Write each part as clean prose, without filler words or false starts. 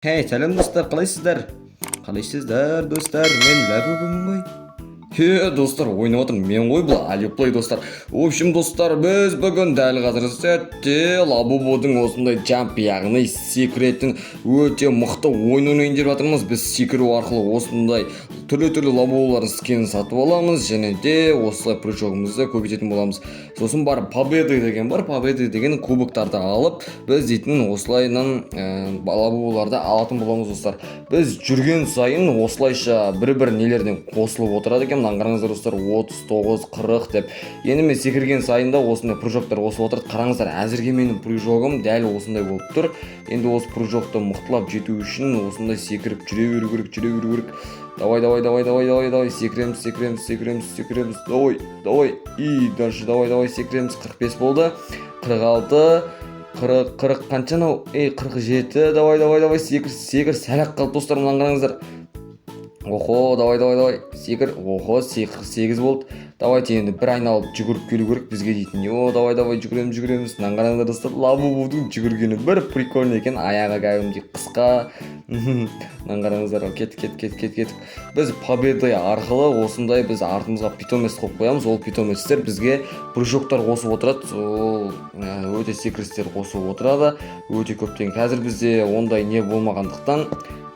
Сәлем достар, қалайсыздар? Қалайсыздар достар? Мен Лабубымын ғой. Достар, ойнап отырмын. Мен ғой бұл Алиплей достар. В общем, достар, біз бүгін дәл қазір сәтте Лабубудың осындай джамп, яғни секретін өте мықты ойын ойнайын деп жатырмыз. Біз секіру арқылы осындай түрлі лабубулардың скинін сатып аламыз, және де осылай прыжогымызды көбейтетін боламыз. Сосын бар победы деген бар. Победы деген кубоктарды алып, біз дейтін осылайынан лабубуларды алатын боламыз достар. Біз жүрген сайын осылайша бір нелерден қосылып отырады екен. Қараңыздар достар, 39, 40 деп. Енді мен секірген сайында осындай прыжоктар қосылып отырады. Қараңыздар, әзірге менің прыжогым дәл осындай болып тұр. Енді осы прыжокты мықтылап жету үшін осындай секіріп жүре беру керек. Давай, секіреміз. Давай. И даже давай секіреміз. 45 болды. 46, 40 қанша анау? 47. Давай, секір. Сәл-ақ қалды достар, мынаны қараңыздар. Охо, давай. Секір. Охо, 48 болды. Давайте енді бір айналып жүгіріп келу керек бізге дейтін. Давай, жүгіреміз. Мынаны қараңыздар достар, Лабубудың жүгіргені бір прикольный екен. Аяғы кәдімгідей қысқа. Мынаны қараңыздар, кеттік. Біз победа арқылы осындай біз артымызға питомец қойып қоямыз. Ол питомецтер бізге прыжоктар қосып отырады. Ол өте секірістер қосып отырады. Өте көптен. Қазір бізде ондай не болмағандықтан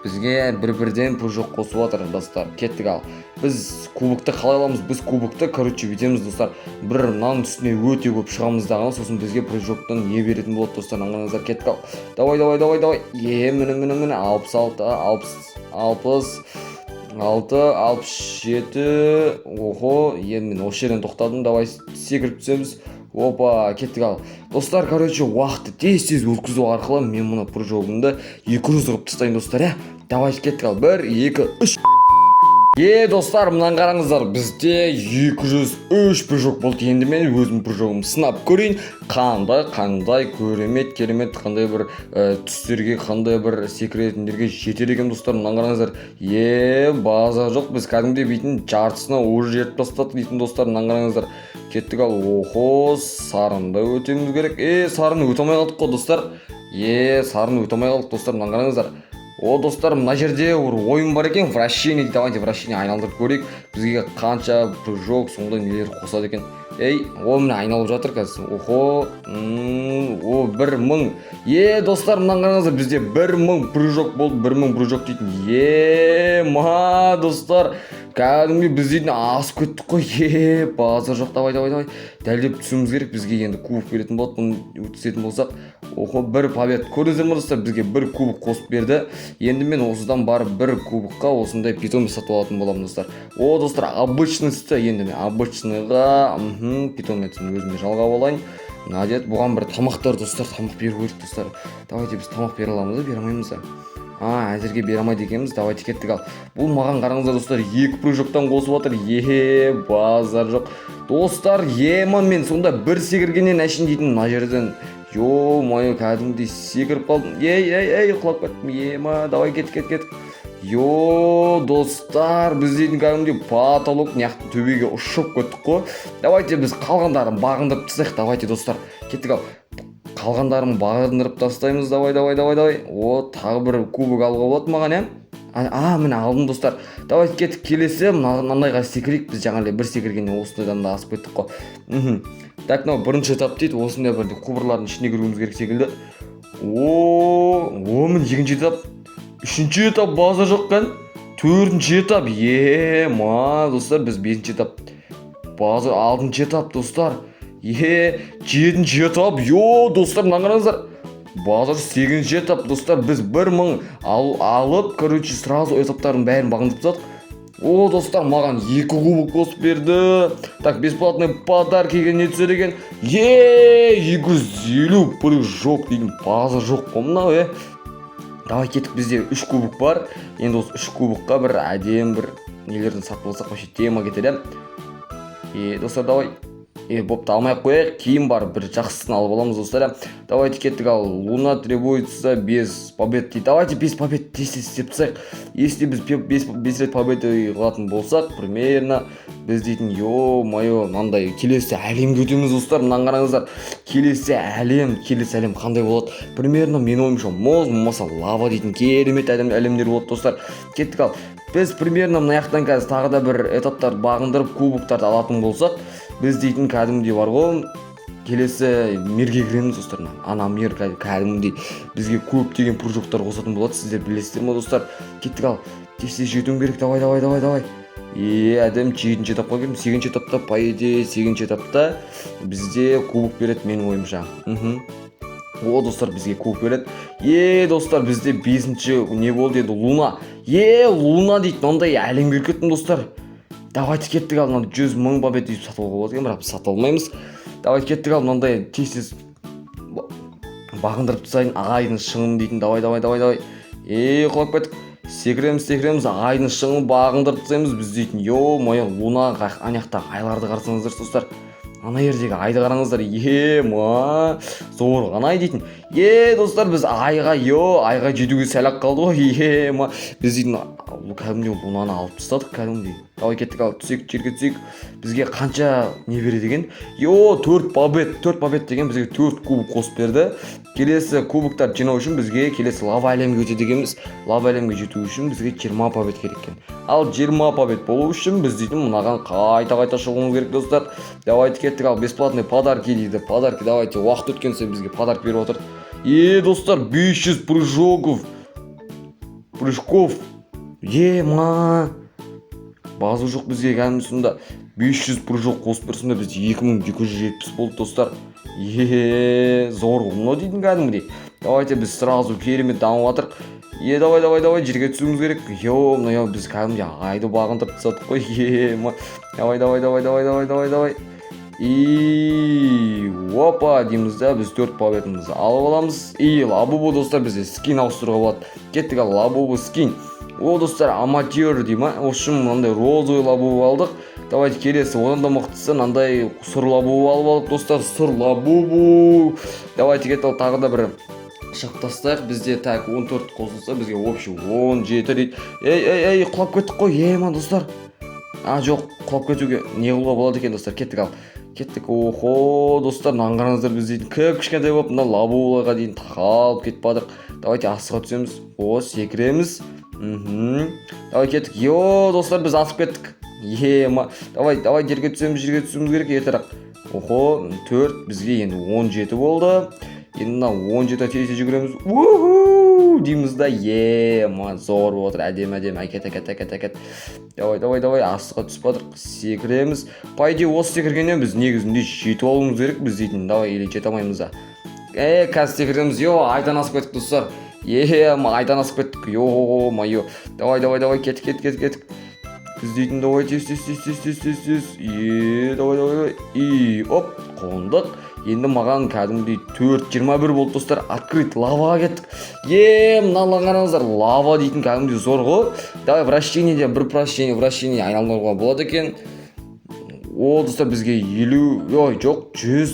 бізге бірден прыжок қосып жатыр достар. Кеттік ал. Біз кубокты қалай аламыз? Біз кубокты бүйтеміз достар. Бір нан үстіне өте көп шығамыз даған, сосын бізге прыжоктан не беретін болады достар. Аңғарыңыздар, кеттік ал. Давай. Міне 66, 67. Охо, мен осы жерден тоқтадым. Давай секіріп түсеміз. Опа, кеттік ал. Достар, уақытты тез өткізу арқылы мен мұны прыжогымды 200 ғып тастайын достар, Давай, кеттік ал. 1, 2, 3. Достар, мұнан қараңыздар, бізде 203 прыжок болды. Енді мен өзім прыжогымды сынап көрейін. Қандай керемет, қандай бір түстерге, қандай бір секіретіндерге жетер екен достар. Мұнан қараңыздар, база жоқ. Біз кәдімгідей бейтін жартысына уже жетіп тастады дейтін достар. Мұнан қараңыздар, кеттік ал. Охо, сарында өтеміз керек. Сарыны өте алмай қалдық қой достар. Мұнан қараңыздар. Достар, мына жерде ойын бар екен, вращение. Давайте вращение айналдырып көрейік. Бізге қанша прыжок, сондай нелер қосады екен. Міне айналып жатыр қазір. Охо, 1000. Достар, мынаны қараңыздар, бізде 1000 прыжок болды. 1000 прыжок дейтін. Достар, кәдімгі біз дейтін асып кеттік қой. База жоқ. Давай. Дәлдеп түсуіміз керек. Бізге енді кубок беретін болады. Бұны өткізетін болсақ. Охо, бір побед. Көрдіңіздер ме достар, бізге бір кубок қосып берді. Енді мен осыдан барып бір кубокқа осындай питомец сатып алатын боламын достар. Достар, обычностьты енді мен обычныйға питомецін өзіме жалғап алайын. Надет, бұған бір тамақтар достар, тамақ беру керек достар. Давайте біз тамақ бере аламыз, бере алмаймыз. Әзірге бере алмайды екенбіз. Давайте кеттік ал. Бұл маған қараңыздар достар, 2 прыжоктан қосып жатыр. Базар жоқ. Достар, мен сонда бір секіргеннен әшін дейтін мына жерден. Ё-моё, кәдімгідей секіріп қалдым. Құлап кеттім. Давай кеттік. Достар, біз дейтін кәдімгідей потолок няқты төбеге ұшып кеттік қой. Давайте біз қалғандарын бағындырып тастайық. Давайте достар, кеттік ал. Қалғандарын бағындырып тастаймыз. Давай. Тағы бір кубок алуға болады маған, міне алдым достар. Давай кеттік, келесі мынандайға секірейік. Біз жаңағыдай бір секіргеннен осындайдан да асып кеттік қой. Так, бірінші этап дейді. Осындай бір құбырлардың ішіне кіруіміз керек секілді. Міне екінші этап. Үшінші этап база жоқ қан. Төртінші этап. Достар, біз бесінші этап. База алтыншы этап достар. Жетінші этап. Достар, мынаны қараңыздар. Базар 8-ші этап достар. Біз 1000 алып, сразу этаптардың бәрін бағындырып тастадық. Достар, маған 2 кубок қосып берді. Так, бесплатный подарки не түсер екен. 250 прыжок деймін. Базар жоқ қомна, Давай кеттік, бізде 3 кубок бар. Енді осы 3 кубокқа бір әдем бір нелерден сатып алсақ, вообще тема кетеді. Достар, давай. Бопты, алмай ақ қояйық, кейін барып бір жақсысын алып аламыз достар. Давайте кеттік. Ал Луна требуется без побед дейді. Давайте без побед тез істеп тастайық. Если біз 5 рет победа қылатын болсақ, примерно біз дейтін, ё-моё, мынандай келесі әлемге өтеміз достар. Мынаны қараңыздар, келесі әлем қандай болады? Примерно менің ойымша мұз, болмаса лава дейтін керемет әлемдер болады достар. Кеттік. Ал біз примерно мына жақтан қазір тағы да бір этаптарды бағындырып кубоктарды алатын болсақ, біз дейтін кәдімгідей бар ғой, келесі мерге кіреміз достар. Ана мер кәдімгідей бізге көптеген прыжоктар қосатын болады, сіздер білесіздер ме достар? Кеттік. Ал тез жетуім керек. Давай. Әдем 7-ші этапқа келдім. 8-ші этапта, по идее 8-ші этапта бізде кубок береді менің ойымша. Достар, бізге кубок береді. Достар, бізде 5-ші не болды еді? Луна. Луна дейді, мынандай әлемге кеттім достар. Давайте кеттік. Ал 100 000 побед деп сатып алуға болады екен, бірақ сатып алмаймыз. Давайте кеттік. Ал мынандай тез бағындырып тастайын айдың шыңын дейтін. Давай. Құлап кеттік. Секіреміз, айдың шыңын бағындырып тастаймыз біз дейтін. Ё-моё, Луна анаяқта айларды қарасаңыздар достар. Ана жердегі айды қараңыздар. Зор ғана ай дейтін. Достар, біз айға жетуге сәл-ақ қалды ғой. Біз дейтін кәдімгідей Лунаны алып тастадық кәдімгідей. Давай кеттік. Ал түсек, жерге түсек. Бізге қанша не береді екен? 4 побед деген бізге 4 кубок қосып берді. Келесі кубоктар жинау үшін бізге келесі лава әлемге жетеді екенбіз. Лава әлемге жету үшін бізге 20 побед керек екен. Ал 20 побед болу үшін біз дейтін мынаған қайта шығуымыз керек достар. Давайте кеттік. Ал бесплатный подарки дейді. Подарки, давайте, уақыт өткен сайын бізге подарок беріп отыр. Достар, 500 прыжков. Базы жоқ бізге кәдімгісінде 500 прыжок қосып берсінде біз 2270 болды достар. Зор ғұмно дейтін кәдімгідей. Давайте біз сразу керемет дамып жатырық. Давай, жерге түсуіміз керек. Мына біз кәдімгідей айды бағындырып тастадық қой. Давай. Опа дейміз да, біз 4 победімізді алып аламыз. Лабубу достар, бізде скин ауыстыруға болады. Кеттік. Ал лабубу скин. Достар, аматер дейм. Ошым мынандай розовый лабубу алдық. Давайте келесі, одан да мықтысы мынандай сұр лабубу алып алдық достар. Сұр лабубу. Давайте кеттік. Тағы да бір шығып тастайық. Бізде так 14 қосылса бізге общий 17 дейді. Құлап кеттік қой. Достар. Жоқ, құлап кетуге не қылуға болады екен достар. Кеттік. Достар, мынаны қараңыздар, біз дейтін кішкентай болып мына лабубуларға дейін тақалып кетіп бардық. Давайте асыға түсеміз. Секіреміз. Давай кеттік. Достар, біз асып кеттік. Давай жерге түсуіміз керек ертерек. 4, бізге енді 17 болды. Енді 17 тез жүгіреміз. Дейміз да. Зор отыр. Әдем. Әкет. Давай. Асыға түсіп бардық. Секіреміз. По идее, осы секіргеннен біз негізінде жетіп алуымыз керек біз дейтін. Давай, или жете алмаймыз да. Қазір секіреміз. Айдан асып кеттік достар. Айдан асып кеттік. Ё-моё. Давай. Кеттік. Біз дейтін. Давай, тез. Давай. Оп, қондық. Енді маған кәдімгідей 4-21 болды достар. Открыт лаваға кеттік. Мынаны қараңыздар, лава дейтін кәдімгідей зор ғой. Давай бір вращение айналдыруға болады екен. Достар, бізге 100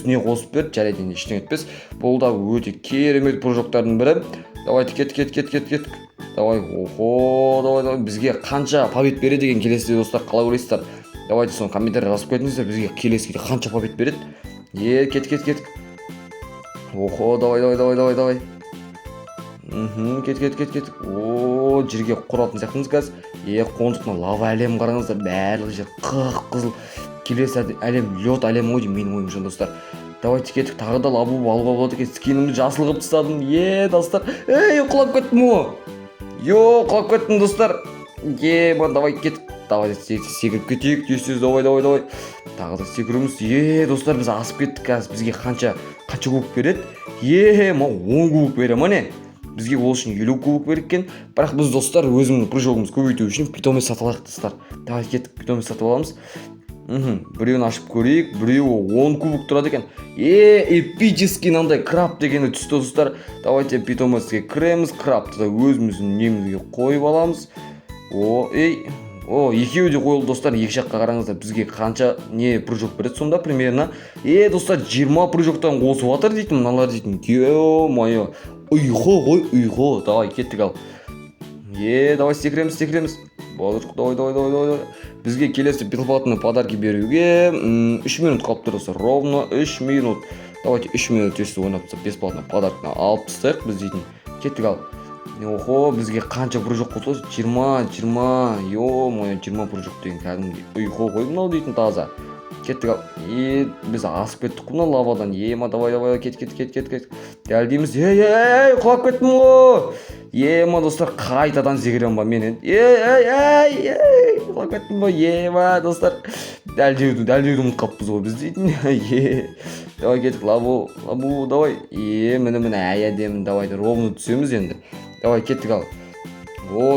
не қосып берді. Жарайды, енді ештеңе етпес. Бұл да өте керемет прыжоктардың бірі. Давайте кеттік. Давай. Бізге қанша побед береді деген келесіде достар, қалай ойлайсыздар? Давайте соны комментария жазып кетіңіздер. Бізге келесіде қанша побед береді? Кеттік. Давай. Кеттік. Жерге құратын сияқтымыз қазір. Қондықтың лава әлем қараңыздар. Барлық жер қып-қызыл. Келесі әлем лед әлем ғой менің ойымша достар. Давайте кеттік. Тағы да лабубу алуға болады екен. Скинімді жасыл қылып тастадым. Достар. Құлап кеттім ғой. Құлап кеттім достар. Давай кеттік. Давай секіріп кетейік. Давай. Тағы да секіреміз. Достар, біз асып кеттік қазір. Бізге қанша кубок береді? 10 кубок береді міне. Бізге ол үшін 50 кубок берген. Бірақ біз достар өзімнің прыжогымыз көбейту үшін питомец сатып алайық достар. Давай кеттік, питомец сатып аламыз. Біреуін ашып көрейік. Біреуі 10 кубок тұрады екен. Эпический мынандай краб дегені түсті достар. Давайте питомецке кіреміз. Крабты да өзіміздің немізге қойып аламыз. О, екеуі де қойылды достар. Екі жаққа қараңыздар. Бізге қанша не прыжок береді сонда примерно? Достар, 20 прыжоктан қосып жатыр дейтін мыналар дейтін. Ё-моё. Ұйқы ғой, ұйқы. Давай кеттік ал. Давай секіреміз. Давай. Бізге келесі бесплатный подарки беруге 3 минут қалып тұр достар. Ровно 3 минут. Давайте 3 минут если ойнап тұрсақ бесплатный подарканы алып тастайық біз дейтін. Кеттік ал. Охо, бізге қанша прыжок қосылды? 20. Ё-моё, 20 прыжок деген кәдімгідей ұйқы ғой мынау дейтін таза. Кеттік ал. Біз асып кеттік мына лавадан. Давай, кет. Дәлдейміз. Құлап кеттім ғой. Достар, қайтадан секірем ба мен енді. Құлап кеттім ғой. Достар, дәлдеуді ұмытып қалыппыз ғой біз дейтін. Давай кеттік, лабу, давай. Міне, әдемі, давай, ровно түсеміз енді. Давай кеттік ал.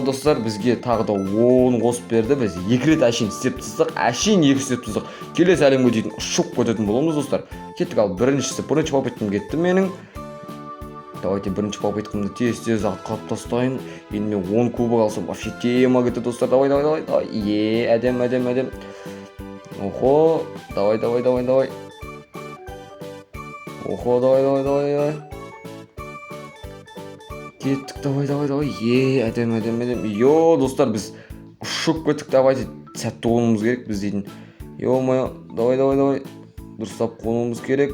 Достар, бізге тағы да 10 қосып берді. Біз 2 рет әшейін істеп тастық. Әшейін 2 істеп тастық. Келесі әлемге дейтін ұшып кететін боламыз достар. Кеттік ал. Бірінші попыткам кетті менің. Давайте бірінші попыткамды тез атқарып тастайын. Енді мен 10 кубок алсам вообще тема кетті достар. Давай. Әдем. Охо, давай. Охо, давай. Кеттік, давай. Әдем. Достар, біз ұшып кеттік. Давайте сәтті қонуымыз керек біз дейтін. Ё-моё, давай. Дұрыстап қонуымыз керек.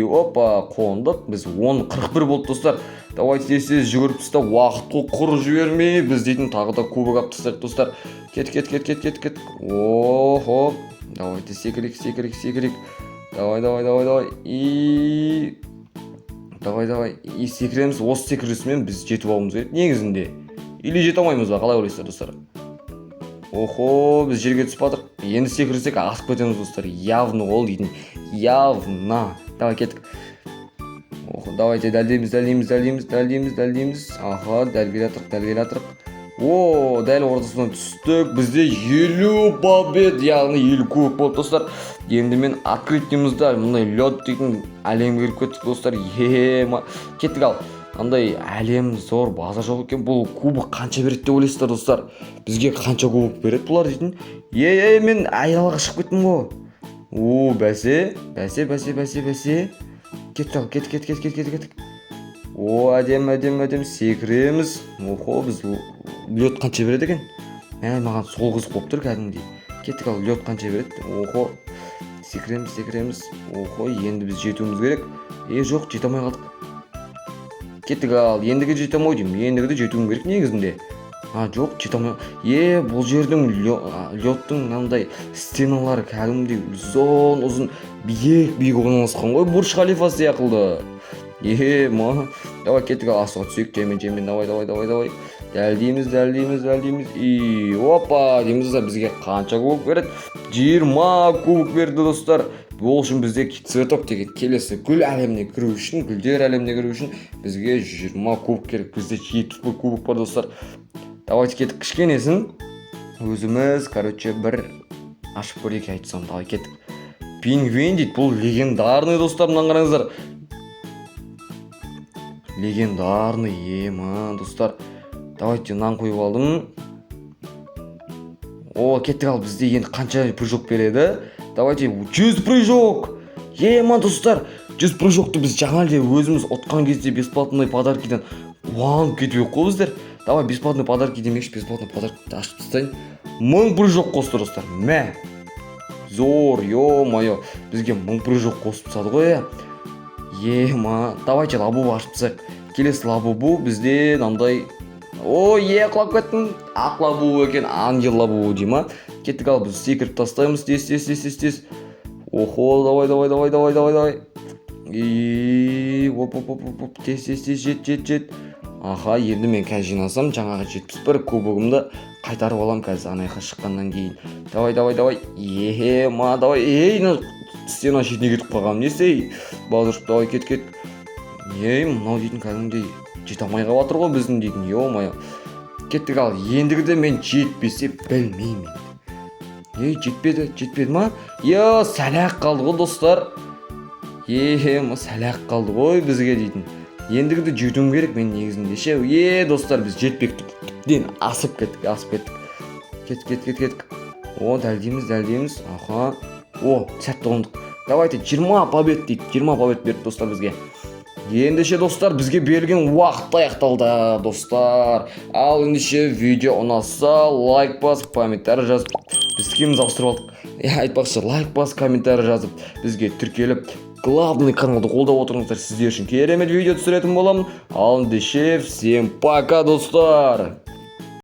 Опа, қондық. Біз 10:41 болды достар. Давайте тез жүгіріп тастап уақытты құр жібермей біз дейтін тағы да кубок алып тастайық достар. Кет. Охо. Давайте секірек. Давай. Давай. Секіреміз. Осы секірісімен біз жетіп алуымыз керек негізінде. Или жете алмаймыз ба? Қалай ойлайсыздар достар? Охо, біз жерге түсіп жатырық. Енді секірсек асып кетеміз достар. Явно ол дейтін. Явно. Давай кеттік. Охо, давайте дәлдейміз. Аха, дәл келе жатырық. Дәл ортасынан түстік. Бізде 50 побед, яғни 50 кубок болды достар. Енді мен открытиемізді мұндай лед дейтін әлемге кіріп кеттік достар. Кеттік ал. Андай әлем зор база жоқ екен. Бұл кубок қанша береді деп ойлайсыздар достар? Бізге қанша кубок береді бұлар дейтін? Мен айналаға шығып кеттім ғой. Бәсе. Кеттік. Әдем. Секіреміз. Охо, біз лед қанша береді екен? Маған сол қызық болып тұр кәдімгідей. Кеттік ал, лед қанша береді? Охо. Секіреміз. Охо, енді біз жетуіміз керек. Жоқ, жете алмай қалдық. Кеттік ал, ендігі жете алмай деймін. Ендігі де жетуім керек негізінде. Жоқ, жете алмай. Бұл жердің ледтың мынандай стеналары кәдімгідей ұзын, биік орналасқан ғой. Бурж Халифа сияқылды. Давай кеттік ал, асыға түсейік. Жемен. Давай. Дәлдейміз. Опа, дейміз бізге қанша кубок береді? 20 кубок берді достар. Бұл үшін бізде цветок деген келесі гүл әлеміне кіру үшін, гүлдер әлеміне кіру үшін бізге 20 кубок керек. Бізде 70 кубок бар достар. Давайте кеттік кішкенесін. Өзіміз, бір ашып көрейік айтсам. Давай кеттік. Пингвин дейді. Бұл легендарный достар, мұнан қараңыздар. Легендарный, достар. Давайте нан қойып алдым. Кеттік ал, бізде енді қанша прыжок береді? Давайте 100 прыжок. Достар, 100 прыжокты біз жаңа өзіміз отқан кезде бесплатный подаркиден уанып кетіп қой біздер. Давай бесплатный подарки демекші, бесплатный подаркиді ашып тастайын. 1000 прыжок қосты достар. Зор, ё-моё, бізге 1000 прыжок қосып тастады ғой. Давайте лабубу ашып тастайық. Келесі лабубу бізде мынандай. Құлап кеттім. Ақ лабубу екен, ангел лабубу дейма. Кеттік ал, біз секіріп тастаймыз. Тез. Охо, давай. Тез, жет. Аха, енді мен қазір жинасам, жаңағы 71 кубогымды қайтарып алам қазір анайқа шыққаннан кейін. Давай. Давай. Стена шетіне кетіп қалғам несі? Базыр, давай кет. Мынау дейтін кәдімгідей жете алмай қалып жатыр ғой біздің дейтін. Ё-моё. Кеттік ал, ендігіде мен жетпесе білмеймін. Жетпеді ма? Сәләқ қалды ғой достар. Сәләқ қалды ғой бізге дейтін. Ендігіде жетуім керек мен негізінде ше. Достар, біз жетпектен асып кеттік. Кеттік. О, дәлдейміз. Аха. О, сәтті оңдық. Давайте 20 побед дейді. 20 побед берді достар бізге. Ендеше достар, бізге берілген уақыт аяқталды достар. Ал ендеше видео ұнаса, лайк басып, комментарий жазып, біз кіміміз ауыстырып алдық. Айтпақшы, лайк басып, комментарий жазып, бізге тіркеліп, главный каналды қолдап отырыңыздар. Сіздер үшін керемет видео түсіретін боламын. Ал ендеше, всем пока достар.